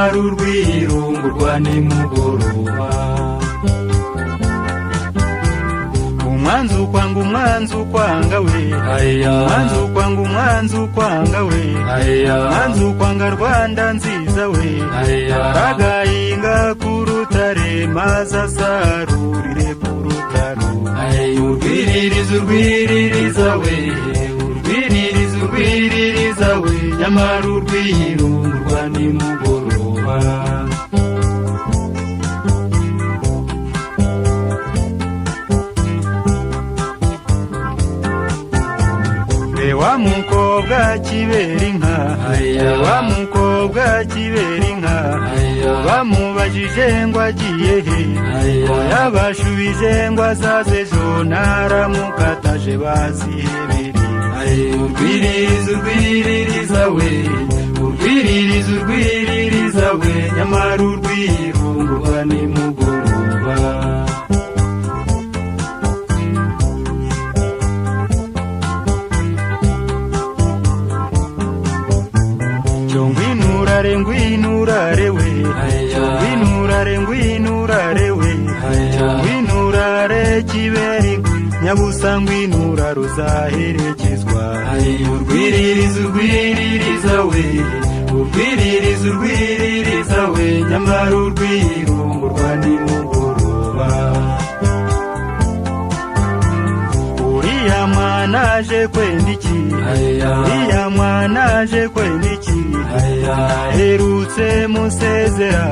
nyamara urwirungurwa nimugoroba. Umwanzi ukwanga umwanzi ukwanga we, umwanzi ukwanga umwanzi ukwanga we, umwanzi ukwanga Rwanda nziza we, aragahinga ku rutare maze asarurire ku rutaro. Urwiririza urwiririza we, urwiririza urwiririza we, nyamara urwirungurwa nimugoroba. Wa mukobwa kibera inka, wa mukobwa kibera inka, bamubajije ngo agiye he, yabashubije ngo azaze ejo naramukataje bazihebere. Urwiririza urwiririza we, urwiririza urwiririza we, nyamara urwirungurwa nimugoroba. Ngwinurare ngwinurare we, ngwinurare ngwinurare we, ngwinurare kiberi nyabusa ngwinurare uzaherekezwa. Urwiririza urwiririza we, urwiririza urwiririza we, nyamara urwirungurwa nimugoroba. Uriya mwana aje kwenda iki, uriya mwana aje kwenda iki, aherutse musezera,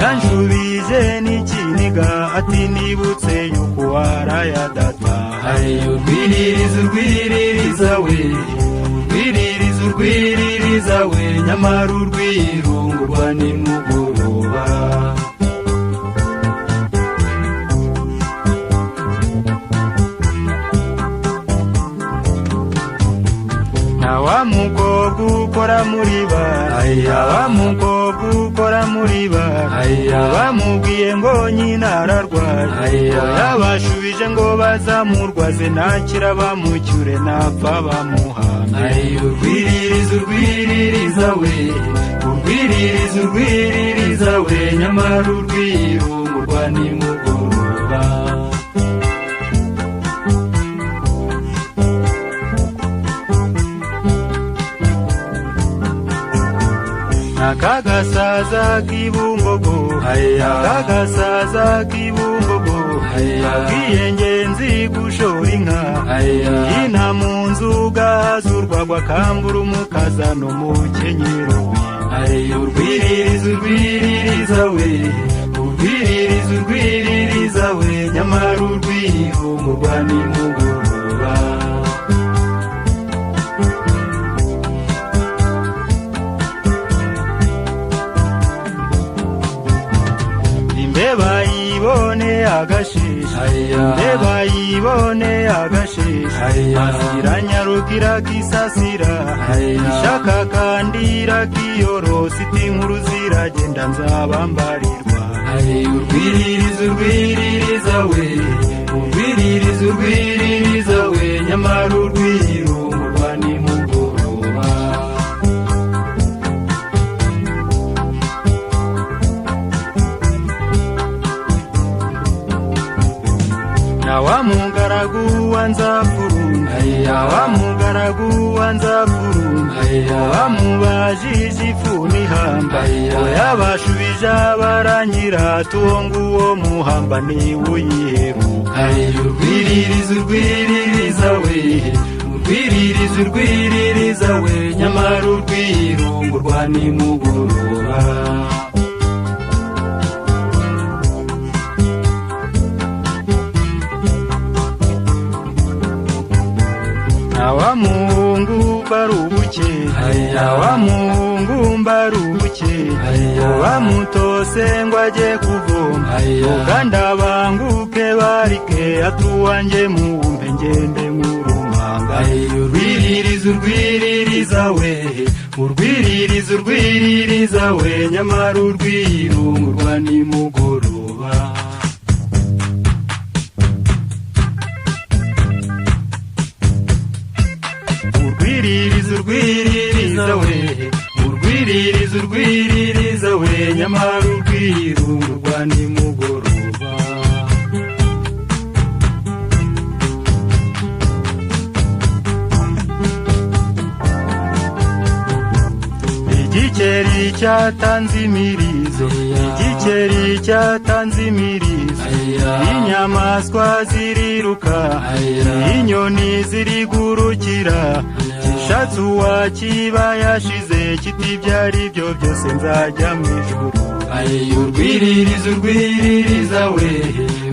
yanshubije n'ikiniga ati nibutse yuko warayadata. Urwiririza urwiririza we, urwiririza urwiririza we, nyamara urwirungurwa nimugoroba. Wa mukobwa ukora muri bara, wa mukobwa ukora muri bara, bamubwiye ngo nyina ararwaye, yabashubije ngo bazamurwaze nakira bamucyure napfa bamuhamba. Urwiririza urwiririza we, urwiririza urwiririza we, nyamara urwirungurwa nimugoroba. Akagasaza k'ibumbogo, akagasaza k'ibumbogo, abwiye ngenzi gushora inka, inta mu nzu gahazurwagwa akambura umukazano mu kenyero. Urwiririza urwiririza we, urwiririza urwiririza we, nyamara urwirungurwa nimugoroba. Bayibone agashisha, bayibone agashisha, asiranya rugira kisasira, ishaka kandi rakiyorosi inkuru ziragenda nzabambarirwa. Urwiririza urwiririza we, urwiririza urwiririza we, nyamara urwirungurwa nimugoroba. Wa mugaragu wa Nzafurunda, wa mugaragu wa Nzafurunda, bamubajije ifu n'ihamba, yabashubije abaranyira tuwo nguwo muhamba niwe uyiheruka. Urwiririza urwiririza we, urwiririza urwiririza we, nyamara urwirungurwa nimugoroba. Wa muhungu barubuke, wa muhungu mbarubuke, bamutose ngo ajye kuvoma, uganda banguke barike atuwanjye muwumve ngende nk'urumanga. Urwiririza urwiririza we, urwiririza urwiririza we, nyamara urwirungurwa nimugoroba. Urwiririza urwiririza we, urwiririza urwiririza we nyamara urwirungu rwa nimugoroba. Igikeri cyatanze imirizo, igikeri cyatanze imirizo, inyamaswa ziriruka, inyoni zirigurukira, kishatse uwakiba yashize kiti byari byo byose nzajya mu ijuru. Urwiririza urwiririza we,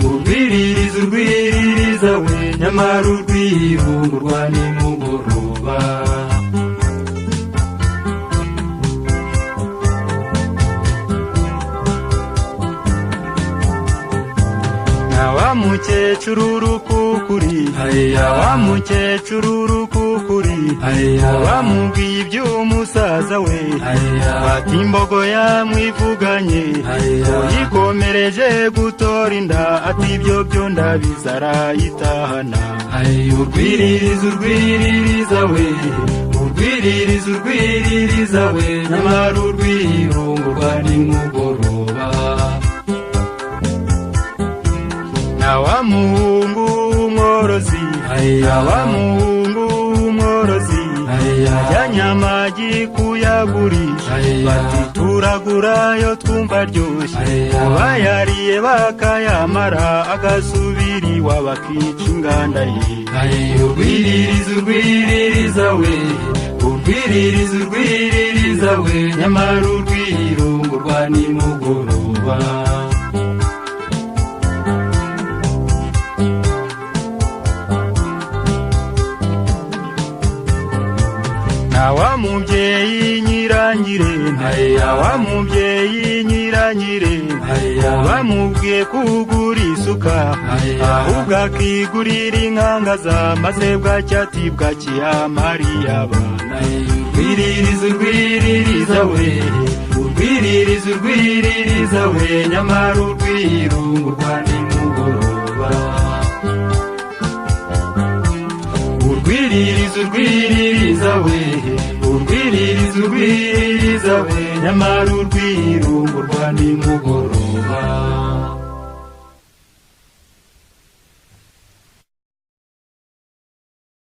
urwiririza urwiririza we nyamara urwirungu rwa nimugoroba. Wa mukecuru urukukuri, wa mukecuru urukukuri, bamubwiye iby'umusaza we, bati imbogo yamwivuganye, yikomereje gutora inda, ati ibyo byo ndabizi arayitahana. Urwiririza urwiririza we, urwiririza urwiririza we nyamara urwirungu rwa nimugoroba. Wa muhungu w'umworozi, wa muhungu w'umworozi, ajyanye amagi kuyagurisha, bati turagurayo twumva aryoshye, abayariye bakayamara agasubira iwabo akica inganda ye. Urwiririza urwiririza we, urwiririza urwiririza we nyamara urwirungu rwa nimugoroba. Wa mubyeyi nyirangire, wa mubyeyi nyirangire, bamubwiye kugura isuka, ahubwo akigurira inkangaza, maze bwacyati bwakiyamariye abana. Urwiririza urwiririza we, urwiririza urwiririza we nyamara urwirungu rwa nimugoroba. Urwiririza urwiririza we, urwiririza urwiririza we nyamara urwirungu rwa nimugoroba.